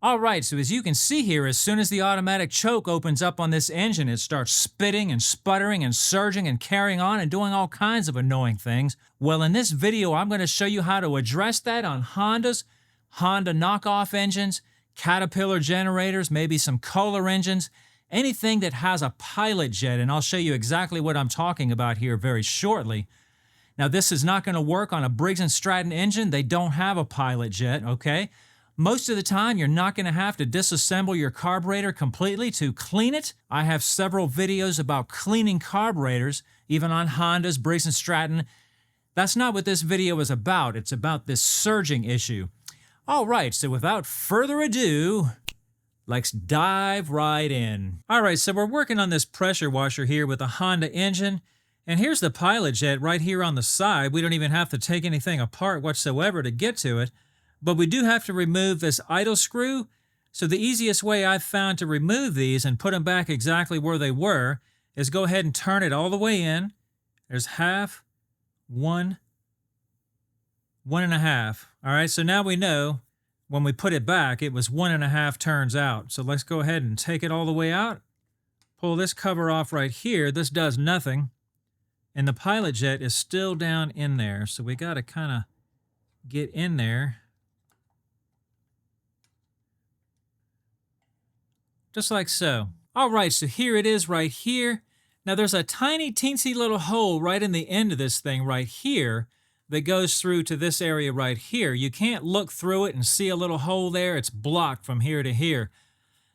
All right, so as you can see here, as soon as the automatic choke opens up on this engine, it starts spitting and sputtering and surging and carrying on and doing all kinds of annoying things. Well, in this video, I'm going to show you how to address that on Honda knockoff engines, Caterpillar generators, maybe some Kohler engines, anything that has a pilot jet, and I'll show you exactly what I'm talking about here very shortly. Now, this is not going to work on a Briggs & Stratton engine. They don't have a pilot jet, okay? Most of the time, you're not going to have to disassemble your carburetor completely to clean it. I have several videos about cleaning carburetors, even on Hondas, Briggs & Stratton. That's not what this video is about. It's about this surging issue. All right, so without further ado, let's dive right in. All right, so we're working on this pressure washer here with a Honda engine. And here's the pilot jet right here on the side. We don't even have to take anything apart whatsoever to get to it. But we do have to remove this idle screw. So the easiest way I've found to remove these and put them back exactly where they were is go ahead and turn it all the way in. There's half, one and a half. All right, so now we know when we put it back, it was 1.5 turns out. So let's go ahead and take it all the way out. Pull this cover off right here. This does nothing. And the pilot jet is still down in there. So we got to kind of get in there. Just like so. All right, so here it is right here. Now there's a tiny teensy little hole right in the end of this thing right here that goes through to this area right here. You can't look through it and see a little hole there. It's blocked from here to here.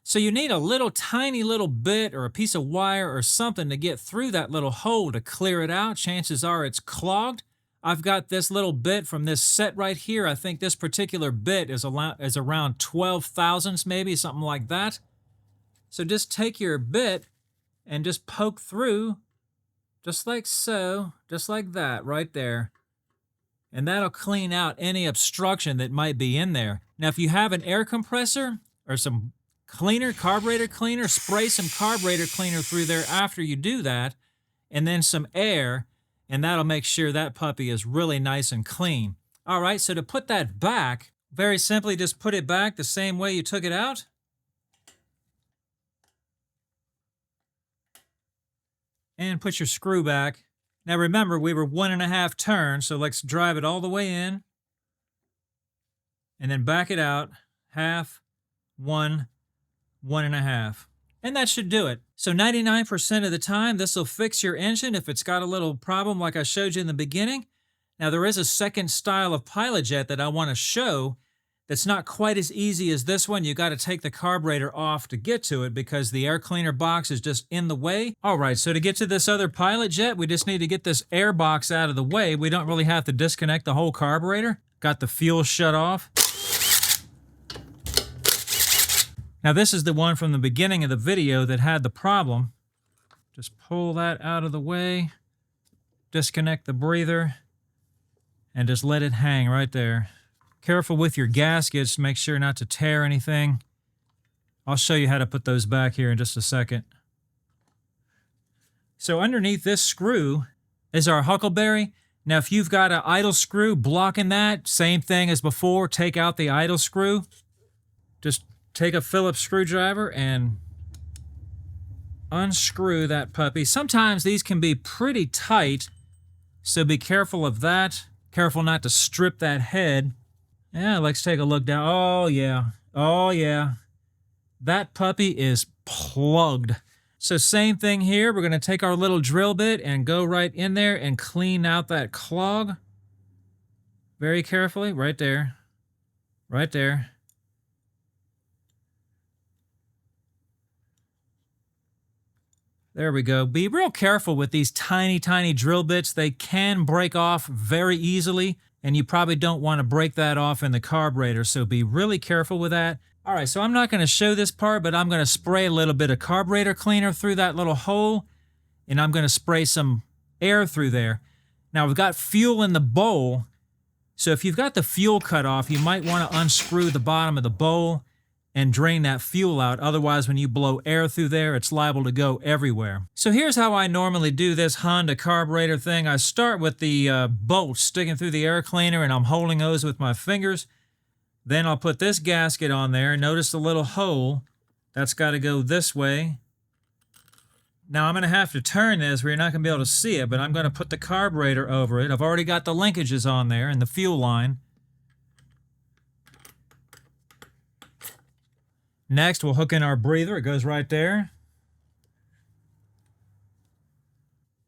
So you need a little tiny little bit or a piece of wire or something to get through that little hole to clear it out. Chances are it's clogged. I've got this little bit from this set right here. I think this particular bit is around 12 thousandths, maybe something like that. So just take your bit and just poke through, just like so, just like that right there. And that'll clean out any obstruction that might be in there. Now, if you have an air compressor or some cleaner, carburetor cleaner, spray some carburetor cleaner through there after you do that, and then some air, and that'll make sure that puppy is really nice and clean. All right, so to put that back, very simply just put it back the same way you took it out. And put your screw back. Now remember, we were 1.5 turns, so let's drive it all the way in. And then back it out, half, 1.5. And that should do it. So 99% of the time, this will fix your engine if it's got a little problem like I showed you in the beginning. Now there is a second style of pilot jet that I want to show that's not quite as easy as this one. You got to take the carburetor off to get to it because the air cleaner box is just in the way. All right, so to get to this other pilot jet, we just need to get this air box out of the way. We don't really have to disconnect the whole carburetor. Got the fuel shut off. Now this is the one from the beginning of the video that had the problem. Just pull that out of the way, disconnect the breather, and just let it hang right there. Careful with your gaskets, make sure not to tear anything. I'll show you how to put those back here in just a second. So underneath this screw is our huckleberry. Now if you've got an idle screw blocking that, same thing as before, take out the idle screw. Just take a Phillips screwdriver and unscrew that puppy. Sometimes these can be pretty tight, so be careful of that. Careful not to strip that head. Yeah, let's take a look down. Oh, yeah. Oh, yeah. That puppy is plugged. So same thing here. We're going to take our little drill bit and go right in there and clean out that clog. Very carefully. Right there. Right there. There we go. Be real careful with these tiny, tiny drill bits. They can break off very easily, and you probably don't want to break that off in the carburetor, so be really careful with that. All right, so I'm not going to show this part, but I'm going to spray a little bit of carburetor cleaner through that little hole, and I'm going to spray some air through there. Now, we've got fuel in the bowl, so if you've got the fuel cut off, you might want to unscrew the bottom of the bowl and drain that fuel out. Otherwise, when you blow air through there, it's liable to go everywhere. So here's how I normally do this Honda carburetor thing. I start with the bolts sticking through the air cleaner, and I'm holding those with my fingers. Then I'll put this gasket on there. Notice the little hole. That's got to go this way. Now I'm going to have to turn this where you're not going to be able to see it, but I'm going to put the carburetor over it. I've already got the linkages on there and the fuel line. Next, we'll hook in our breather. It goes right there.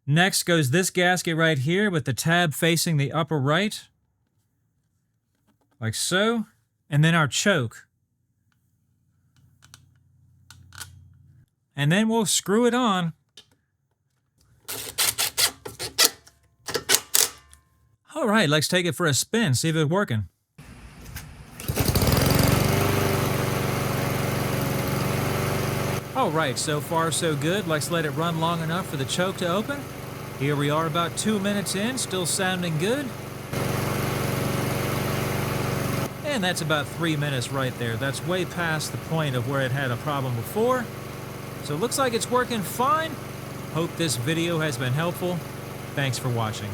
Next goes this gasket right here with the tab facing the upper right. Like so. And then our choke. And then we'll screw it on. All right, let's take it for a spin, see if it's working. All right, so far so good. Let's let it run long enough for the choke to open. Here we are about 2 minutes in, still sounding good. And that's about 3 minutes right there. That's way past the point of where it had a problem before. So it looks like it's working fine. Hope this video has been helpful. Thanks for watching.